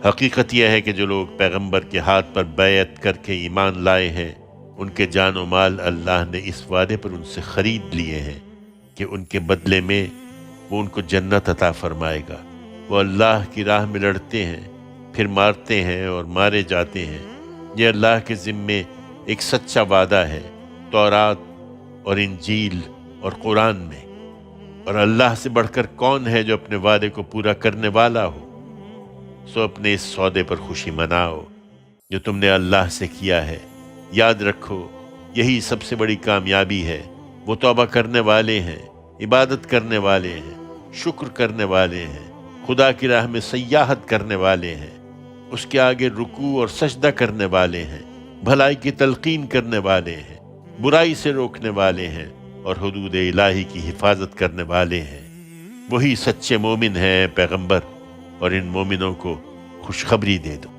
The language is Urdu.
حقیقت یہ ہے کہ جو لوگ پیغمبر کے ہاتھ پر بیعت کر کے ایمان لائے ہیں، ان کے جان و مال اللہ نے اس وعدے پر ان سے خرید لیے ہیں کہ ان کے بدلے میں وہ ان کو جنت عطا فرمائے گا۔ وہ اللہ کی راہ میں لڑتے ہیں، پھر مارتے ہیں اور مارے جاتے ہیں۔ یہ اللہ کے ذمے ایک سچا وعدہ ہے، تورات اور انجیل اور قرآن میں۔ اور اللہ سے بڑھ کر کون ہے جو اپنے وعدے کو پورا کرنے والا ہو؟ سو اپنے اس سودے پر خوشی مناؤ جو تم نے اللہ سے کیا ہے۔ یاد رکھو، یہی سب سے بڑی کامیابی ہے۔ وہ توبہ کرنے والے ہیں، عبادت کرنے والے ہیں، شکر کرنے والے ہیں، خدا کی راہ میں سیاحت کرنے والے ہیں، اس کے آگے رکوع اور سجدہ کرنے والے ہیں، بھلائی کی تلقین کرنے والے ہیں، برائی سے روکنے والے ہیں اور حدود الہی کی حفاظت کرنے والے ہیں۔ وہی سچے مومن ہیں پیغمبر، اور ان مومنوں کو خوشخبری دے دو۔